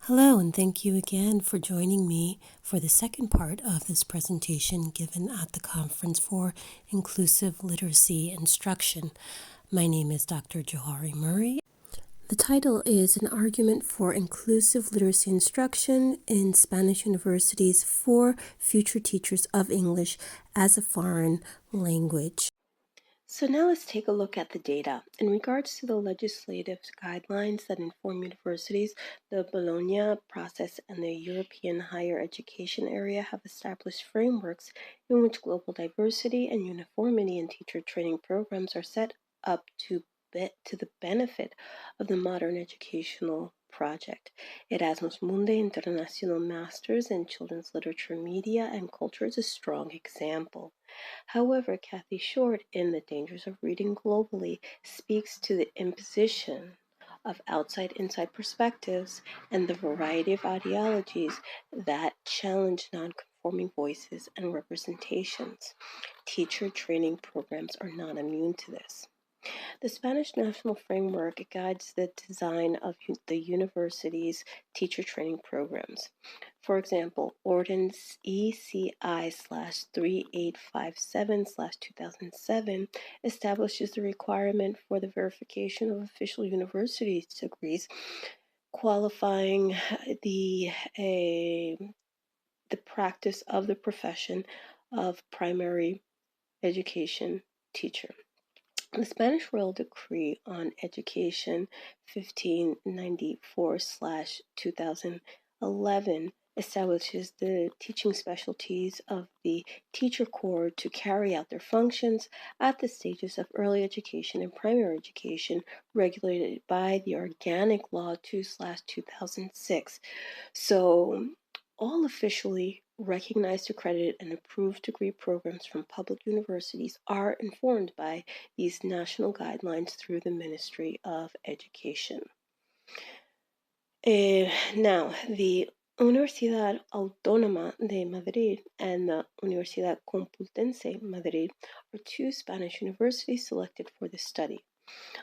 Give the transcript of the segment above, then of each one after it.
Hello, and thank you again for joining me for the second part of this presentation given at the Conference for Inclusive Literacy Instruction. My name is Dr. Johari Murray. The title is An Argument for Inclusive Literacy Instruction in Spanish Universities for Future Teachers of English as a Foreign Language. So now let's take a look at the data. In regards to the legislative guidelines that inform universities, the Bologna process and the European higher education area have established frameworks in which global diversity and uniformity in teacher training programs are set up to the benefit of the modern educational project. Erasmus Mundi International Masters in Children's Literature, Media, and Culture is a strong example. However, Kathy Short, in The Dangers of Reading Globally, speaks to the imposition of outside-inside perspectives and the variety of ideologies that challenge non-conforming voices and representations. Teacher training programs are not immune to this. The Spanish National Framework guides the design of the university's teacher training programs. For example, Ordinance ECI/3857/2007 establishes the requirement for the verification of official university degrees qualifying the practice of the profession of primary education teacher. The Spanish Royal Decree on Education 1594/2011 establishes the teaching specialties of the teacher corps to carry out their functions at the stages of early education and primary education regulated by the Organic Law 2/2006. So all officially recognized, accredited, and approved degree programs from public universities are informed by these national guidelines through the Ministry of Education. Now, the Universidad Autónoma de Madrid and the Universidad Complutense Madrid are two Spanish universities selected for this study.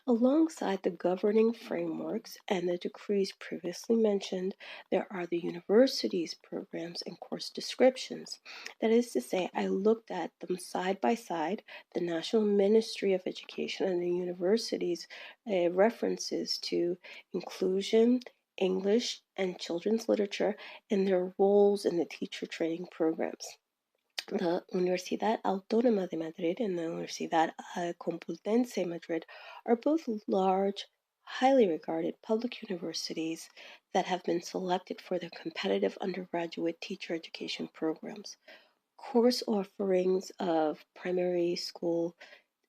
Alongside the governing frameworks and the decrees previously mentioned, there are the university's programs and course descriptions. That is to say, I looked at them side by side, the National Ministry of Education and the university's references to inclusion, English, and children's literature, and their roles in the teacher training programs. The Universidad Autónoma de Madrid and the Universidad Complutense Madrid are both large, highly regarded public universities that have been selected for their competitive undergraduate teacher education programs. Course offerings of primary school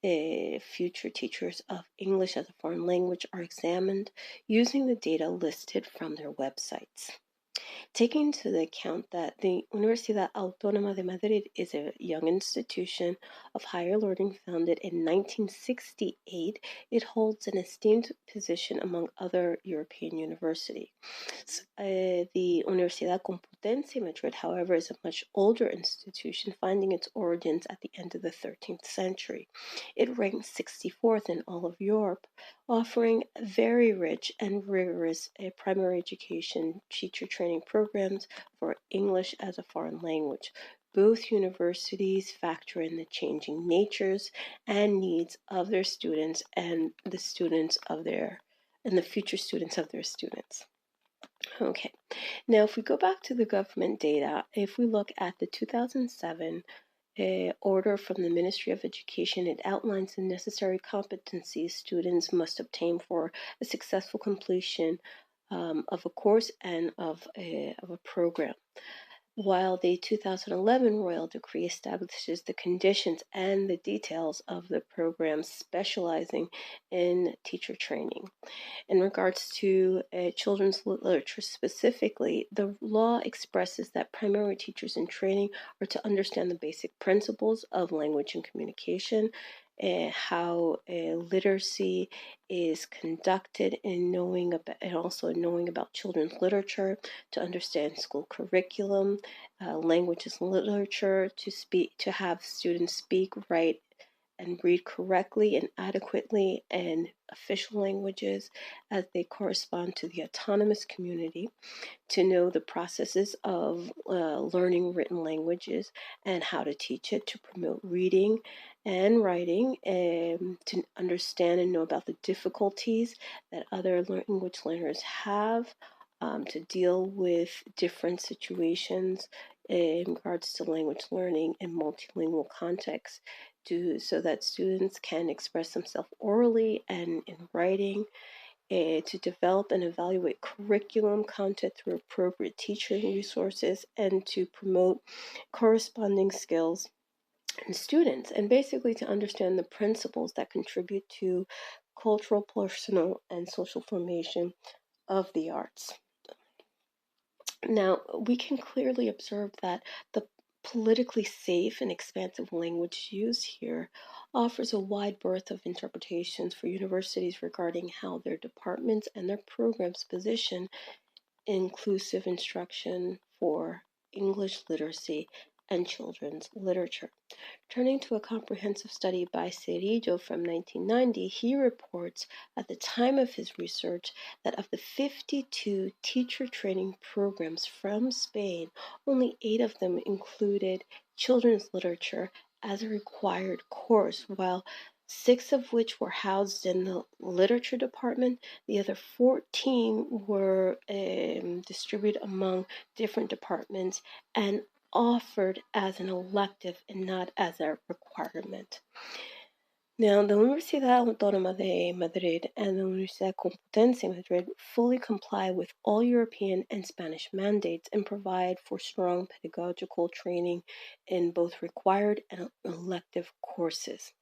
future teachers of English as a foreign language are examined using the data listed from their websites. Taking into account that the Universidad Autónoma de Madrid is a young institution of higher learning founded in 1968, it holds an esteemed position among other European universities. The Universidad Complutense Madrid, however, is a much older institution, finding its origins at the end of the 13th century. It ranks 64th in all of Europe, offering very rich and rigorous primary education teacher training programs for English as a foreign language. Both universities factor in the changing natures and needs of their students and the future students of their students. Okay, now if we go back to the government data, if we look at the 2007 order from the Ministry of Education, it outlines the necessary competencies students must obtain for a successful completion of a course and of a program. While the 2011 Royal Decree establishes the conditions and the details of the programs specializing in teacher training. In regards to children's literature specifically, the law expresses that primary teachers in training are to understand the basic principles of language and communication, how literacy is conducted, and also knowing about children's literature, to understand school curriculum, languages and literature, to have students speak, write, and read correctly and adequately in official languages as they correspond to the autonomous community, to know the processes of learning written languages and how to teach it, to promote reading and writing, and to understand and know about the difficulties that other language learners have, to deal with different situations in regards to language learning in multilingual contexts, so that students can express themselves orally and in writing, to develop and evaluate curriculum content through appropriate teaching resources, and to promote corresponding skills in students, and basically to understand the principles that contribute to cultural, personal, and social formation of the arts. Now, we can clearly observe that the politically safe and expansive language used here offers a wide berth of interpretations for universities regarding how their departments and their programs position inclusive instruction for English literacy and children's literature. Turning to a comprehensive study by Cerillo from 1990, he reports at the time of his research that of the 52 teacher training programs from Spain, only 8 of them included children's literature as a required course, while 6 of which were housed in the literature department. The other 14 were distributed among different departments and offered as an elective and not as a requirement. Now, the Universidad Autónoma de Madrid and the Universidad Complutense de Madrid fully comply with all European and Spanish mandates and provide for strong pedagogical training in both required and elective courses.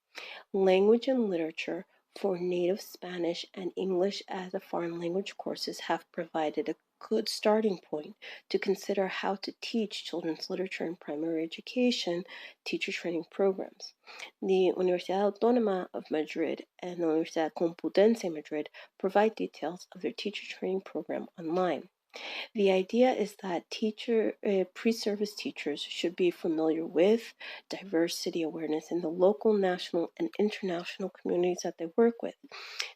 Language and literature for native Spanish and English as a foreign language courses have provided a good starting point to consider how to teach children's literature in primary education teacher training programs. The Universidad Autónoma of Madrid and the Universidad Complutense de Madrid provide details of their teacher training program online. The idea is that pre-service teachers should be familiar with diversity awareness in the local, national, and international communities that they work with.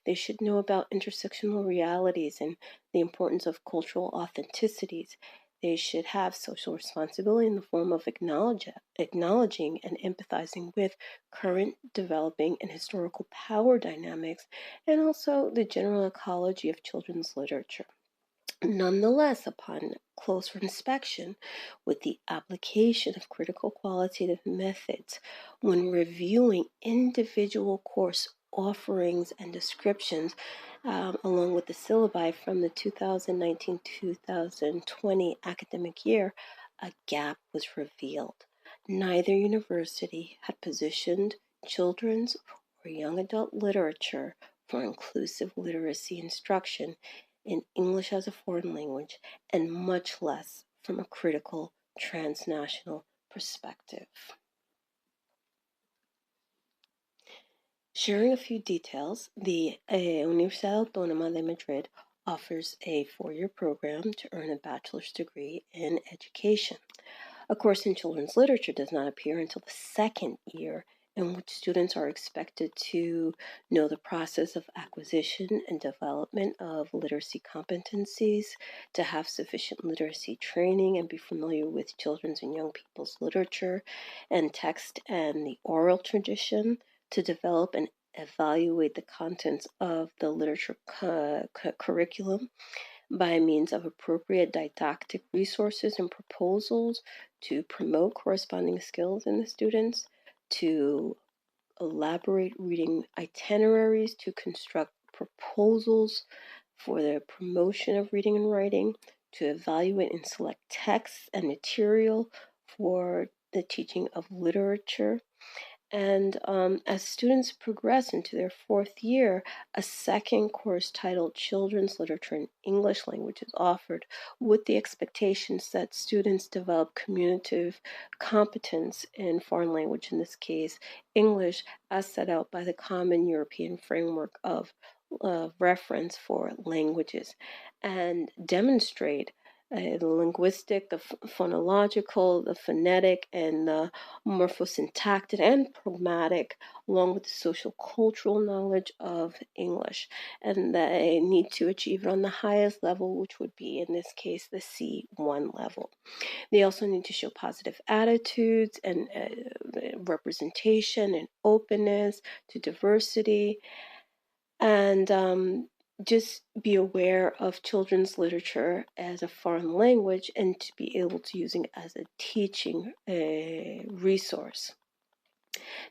They should know about intersectional realities and the importance of cultural authenticities. They should have social responsibility in the form of acknowledging and empathizing with current, developing, and historical power dynamics, and also the general ecology of children's literature. Nonetheless, upon closer inspection, with the application of critical qualitative methods when reviewing individual course offerings and descriptions, along with the syllabi from the 2019-2020 academic year, a gap was revealed. Neither university had positioned children's or young adult literature for inclusive literacy instruction in English as a foreign language, and much less from a critical transnational perspective. Sharing a few details, the Universidad Autónoma de Madrid offers a 4-year program to earn a bachelor's degree in education. A course in children's literature does not appear until the 2nd year, in which students are expected to know the process of acquisition and development of literacy competencies, to have sufficient literacy training and be familiar with children's and young people's literature and text and the oral tradition, to develop and evaluate the contents of the literature curriculum by means of appropriate didactic resources and proposals, to promote corresponding skills in the students, to elaborate reading itineraries, to construct proposals for the promotion of reading and writing, to evaluate and select texts and material for the teaching of literature. And as students progress into their 4th year, a 2nd course titled Children's Literature in English Language is offered, with the expectations that students develop communicative competence in foreign language, in this case, English, as set out by the Common European Framework of Reference for Languages, and demonstrate the linguistic, the phonological, the phonetic, and the morphosyntactic and pragmatic, along with the social cultural knowledge of English. And they need to achieve it on the highest level, which would be, in this case, the C1 level. They also need to show positive attitudes and representation and openness to diversity, and just be aware of children's literature as a foreign language and to be able to use it as a teaching resource.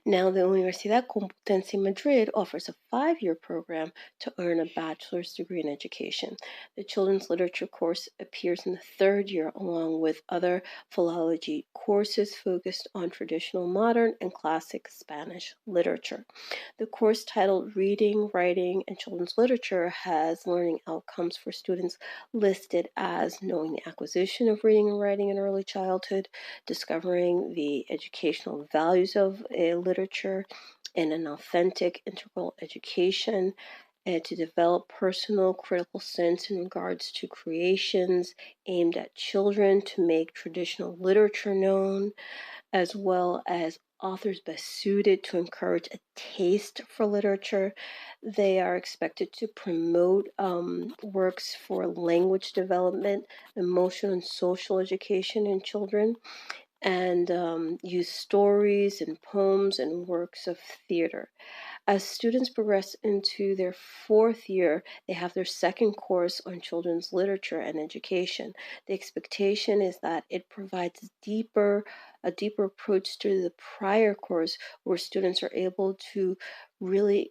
Now, the Universidad Complutense Madrid offers a 5-year program to earn a bachelor's degree in education. The children's literature course appears in the 3rd year, along with other philology courses focused on traditional, modern, and classic Spanish literature. The course, titled Reading, Writing, and Children's Literature, has learning outcomes for students listed as knowing the acquisition of reading and writing in early childhood, discovering the educational values of literature, and an authentic integral education, and to develop personal critical sense in regards to creations aimed at children, to make traditional literature known, as well as authors best suited to encourage a taste for literature. They are expected to promote works for language development, emotional and social education in children, and use stories and poems and works of theater. As students progress into their 4th year, they have their 2nd course on children's literature and education. The expectation is that it provides a deeper approach to the prior course, where students are able to really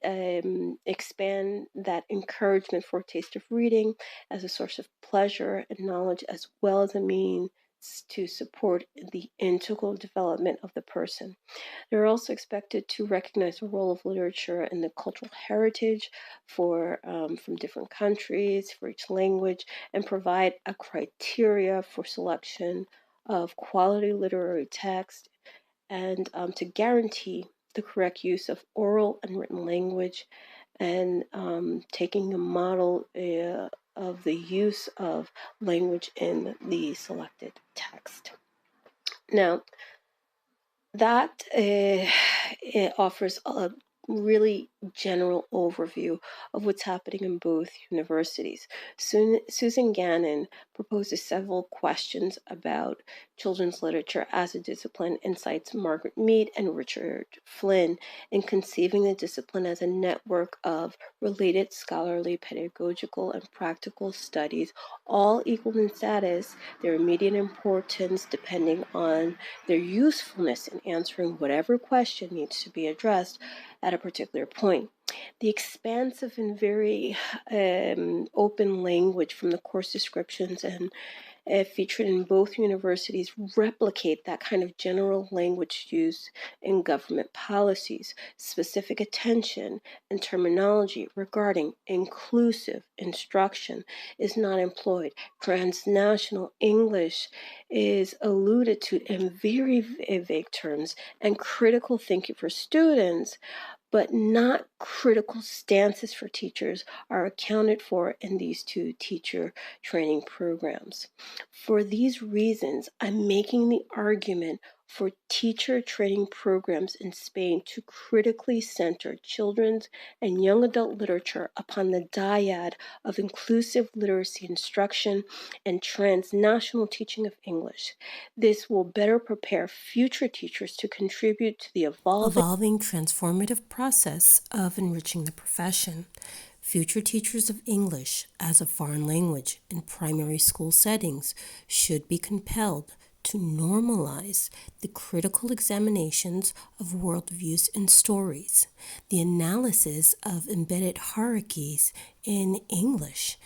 expand that encouragement for a taste of reading as a source of pleasure and knowledge, as well as a means to support the integral development of the person. They're also expected to recognize the role of literature and the cultural heritage from different countries for each language, and provide a criteria for selection of quality literary text, and to guarantee the correct use of oral and written language, and taking a model of the use of language in the selected text. Now, that it offers a really general overview of what's happening in both universities. Susan Gannon proposes several questions about children's literature as a discipline, and cites Margaret Mead and Richard Flynn in conceiving the discipline as a network of related scholarly, pedagogical, and practical studies, all equal in status, their immediate importance depending on their usefulness in answering whatever question needs to be addressed at a particular point. The expansive and very open language from the course descriptions and featured in both universities replicate that kind of general language used in government policies. Specific attention and terminology regarding inclusive instruction is not employed. Transnational English is alluded to in very vague terms, and critical thinking for students, but not critical stances for teachers, are accounted for in these 2 teacher training programs. For these reasons, I'm making the argument for teacher training programs in Spain to critically center children's and young adult literature upon the dyad of inclusive literacy instruction and transnational teaching of English. This will better prepare future teachers to contribute to the evolving transformative process of enriching the profession. Future teachers of English as a foreign language in primary school settings should be compelled to normalize the critical examinations of worldviews and stories, the analysis of embedded hierarchies in English,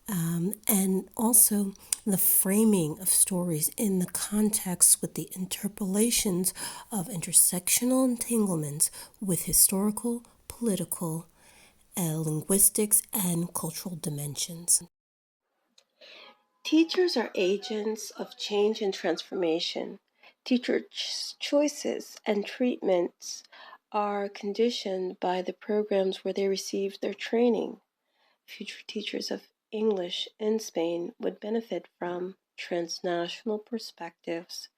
and also the framing of stories in the context with the interpolations of intersectional entanglements with historical, political, linguistics, and cultural dimensions. Teachers are agents of change and transformation. Teacher choices and treatments are conditioned by the programs where they received their training. Future teachers of English in Spain would benefit from transnational perspectives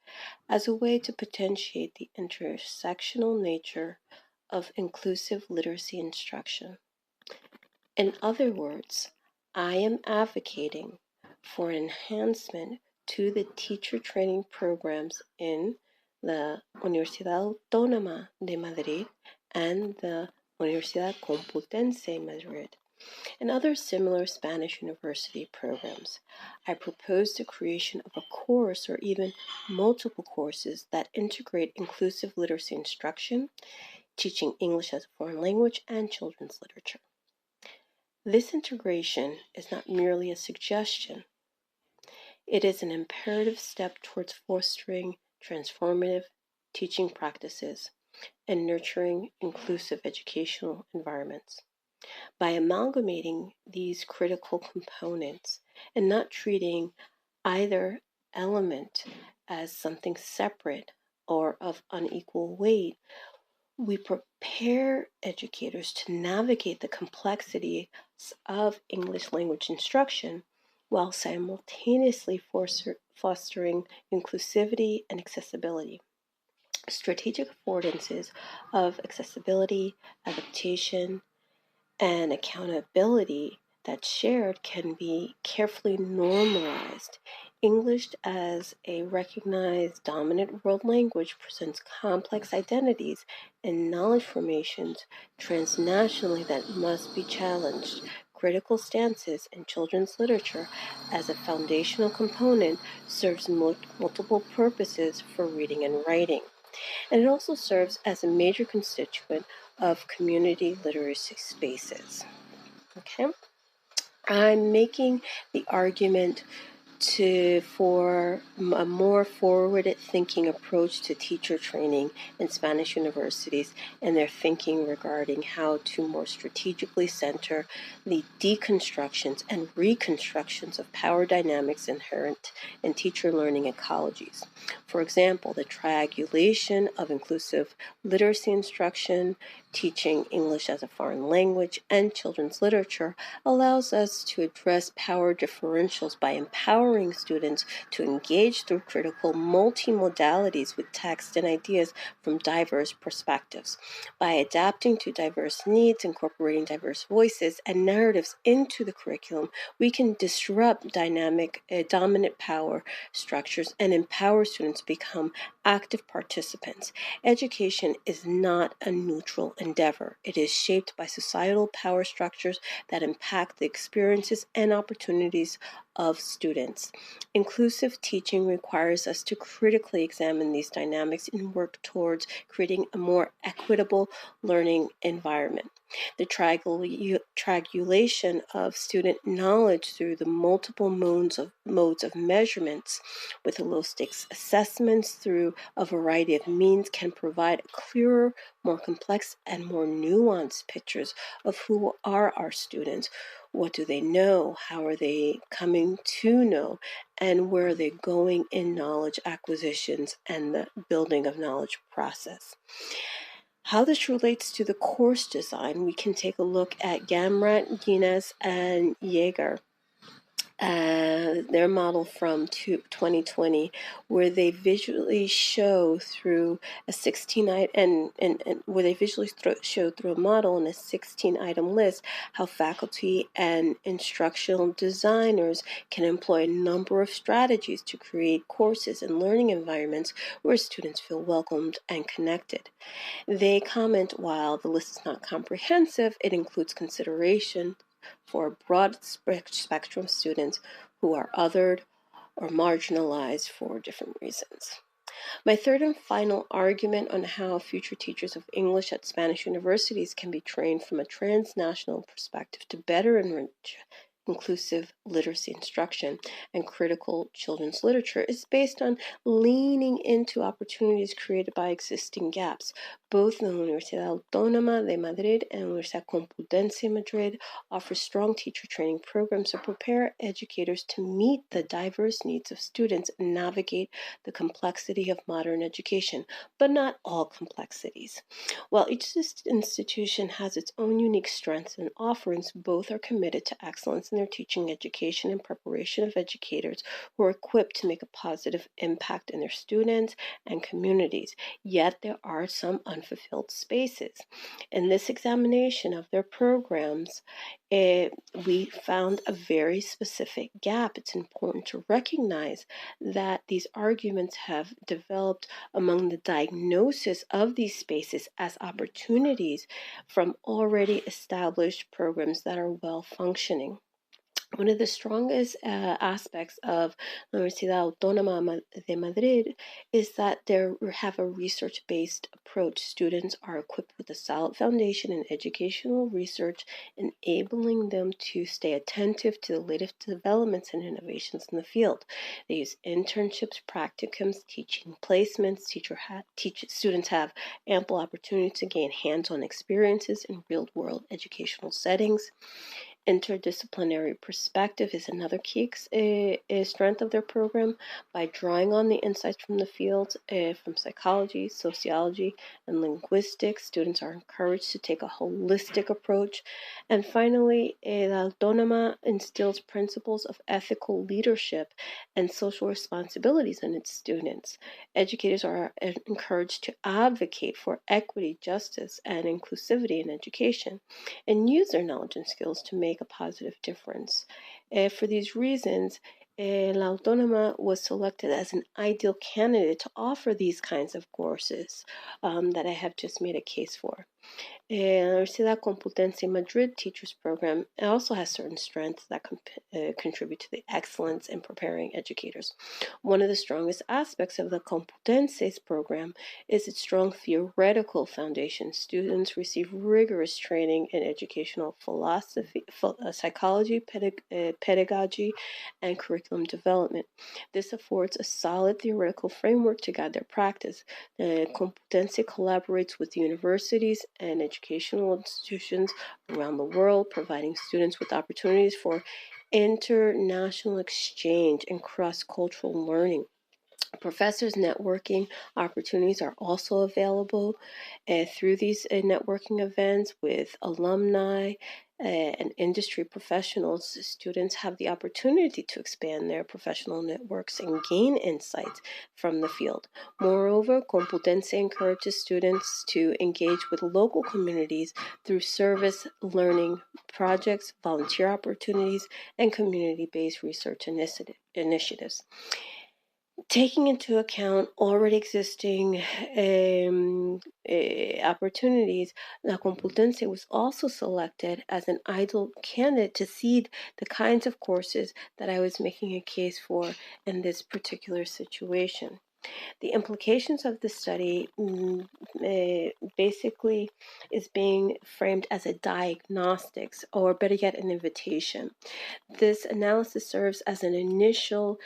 as a way to potentiate the intersectional nature of inclusive literacy instruction. In other words, I am advocating for enhancement to the teacher training programs in the Universidad Autónoma de Madrid and the Universidad Complutense de Madrid and other similar Spanish university programs. I propose the creation of a course or even multiple courses that integrate inclusive literacy instruction, teaching English as a foreign language, and children's literature. This integration is not merely a suggestion. It is an imperative step towards fostering transformative teaching practices and nurturing inclusive educational environments. By amalgamating these critical components and not treating either element as something separate or of unequal weight, we prepare educators to navigate the complexities of English language instruction while simultaneously fostering inclusivity and accessibility. Strategic affordances of accessibility, adaptation, and accountability that's shared can be carefully normalized. English as a recognized dominant world language presents complex identities and knowledge formations transnationally that must be challenged. Critical stances in children's literature as a foundational component serves multiple purposes for reading and writing. And it also serves as a major constituent of community literacy spaces. Okay, I'm making the argument for a more forward-thinking approach to teacher training in Spanish universities and their thinking regarding how to more strategically center the deconstructions and reconstructions of power dynamics inherent in teacher learning ecologies. For example, the triangulation of inclusive literacy instruction, teaching English as a foreign language, and children's literature allows us to address power differentials by empowering students to engage through critical multimodalities with text and ideas from diverse perspectives. By adapting to diverse needs, incorporating diverse voices and narratives into the curriculum, we can disrupt dominant power structures and empower students to become active participants. Education is not a neutral endeavor. It is shaped by societal power structures that impact the experiences and opportunities of students. Inclusive teaching requires us to critically examine these dynamics and work towards creating a more equitable learning environment. The triangulation of student knowledge through the multiple modes of measurements with low-stakes assessments through a variety of means can provide clearer, more complex, and more nuanced pictures of who are our students. What do they know? How are they coming to know? And where are they going in knowledge acquisitions and the building of knowledge process? How this relates to the course design, we can take a look at Gamrat, Guinness, and Jaeger. Their model from 2020, where they visually show through a 16 item where they visually show through a model and a 16-item list how faculty and instructional designers can employ a number of strategies to create courses and learning environments where students feel welcomed and connected. They comment, while the list is not comprehensive, it includes consideration for a broad spectrum of students who are othered or marginalized for different reasons. My third and final argument on how future teachers of English at Spanish universities can be trained from a transnational perspective to better enrich inclusive literacy instruction and critical children's literature is based on leaning into opportunities created by existing gaps, Both the Universidad Autónoma de Madrid and Universidad Complutense Madrid offer strong teacher training programs to prepare educators to meet the diverse needs of students and navigate the complexity of modern education, but not all complexities. While each institution has its own unique strengths and offerings, both are committed to excellence in their teaching, education, and preparation of educators who are equipped to make a positive impact in their students and communities. Yet there are some unfulfilled spaces. In this examination of their programs, we found a very specific gap. It's important to recognize that these arguments have developed among the diagnosis of these spaces as opportunities from already established programs that are well functioning. One of the strongest aspects of la Universidad Autónoma de Madrid is that they have a research-based approach. Students are equipped with a solid foundation in educational research, enabling them to stay attentive to the latest developments and innovations in the field. They use internships, practicums, teaching placements. Students have ample opportunity to gain hands-on experiences in real-world educational settings. Interdisciplinary perspective is another key strength of their program. By drawing on the insights from the fields, from psychology, sociology, and linguistics, students are encouraged to take a holistic approach. And finally, La Autónoma instills principles of ethical leadership and social responsibilities in its students. Educators are encouraged to advocate for equity, justice, and inclusivity in education, and use their knowledge and skills to make a positive difference. For these reasons, La Autónoma was selected as an ideal candidate to offer these kinds of courses that I have just made a case for. La Universidad Complutense Madrid Teachers Program also has certain strengths that contribute to the excellence in preparing educators. One of the strongest aspects of the Complutense's program is its strong theoretical foundation. Students receive rigorous training in educational philosophy, psychology, pedagogy, and curriculum development. This affords a solid theoretical framework to guide their practice. The Complutense collaborates with universities and educational institutions around the world, providing students with opportunities for international exchange and cross-cultural learning. Professors' networking opportunities are also available through these networking events with alumni and industry professionals. Students have the opportunity to expand their professional networks and gain insights from the field. Moreover, Complutense encourages students to engage with local communities through service learning projects, volunteer opportunities, and community-based research initiatives. Taking into account already existing opportunities, La Complutense was also selected as an ideal candidate to seed the kinds of courses that I was making a case for in this particular situation. The implications of the study basically is being framed as a diagnostics, or better yet, an invitation. This analysis serves as an initial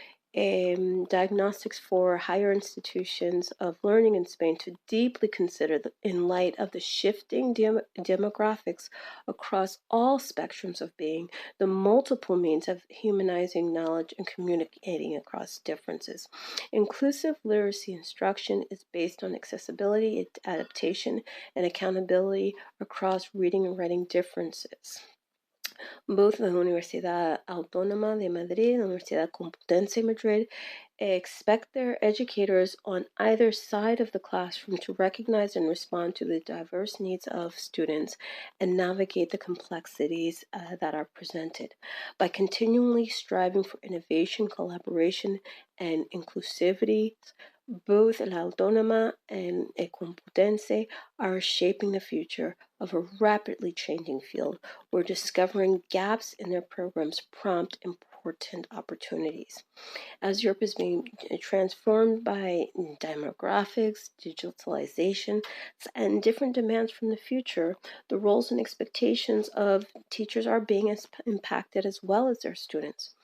diagnostics for higher institutions of learning in Spain to deeply consider, in light of the shifting demographics across all spectrums of being, the multiple means of humanizing knowledge and communicating across differences. Inclusive literacy instruction is based on accessibility, adaptation, and accountability across reading and writing differences. Both la Universidad Autónoma de Madrid and la Universidad Complutense Madrid expect their educators on either side of the classroom to recognize and respond to the diverse needs of students and navigate the complexities that are presented. By continually striving for innovation, collaboration, and inclusivity, both La Autónoma and Complutense are shaping the future of a rapidly changing field, where discovering gaps in their programs prompt important opportunities. As Europe is being transformed by demographics, digitalization, and different demands from the future, the roles and expectations of teachers are being impacted as well as their students.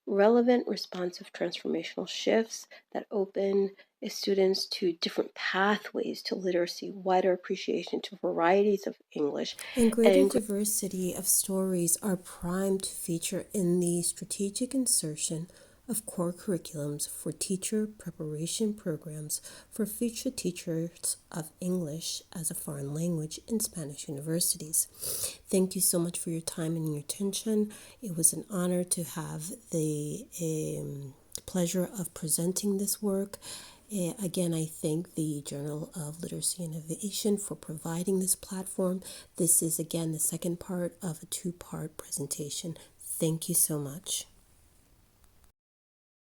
relevant, responsive transformational shifts that open students to different pathways to literacy, wider appreciation to varieties of English, And greater diversity of stories are primed to feature in the strategic insertion of core curriculums for teacher preparation programs for future teachers of English as a foreign language in Spanish universities. Thank you so much for your time and your attention. It was an honor to have the pleasure of presenting this work. Again, I thank the Journal of Literacy and Innovation for providing this platform. This is, again, the second part of a two-part presentation. Thank you so much.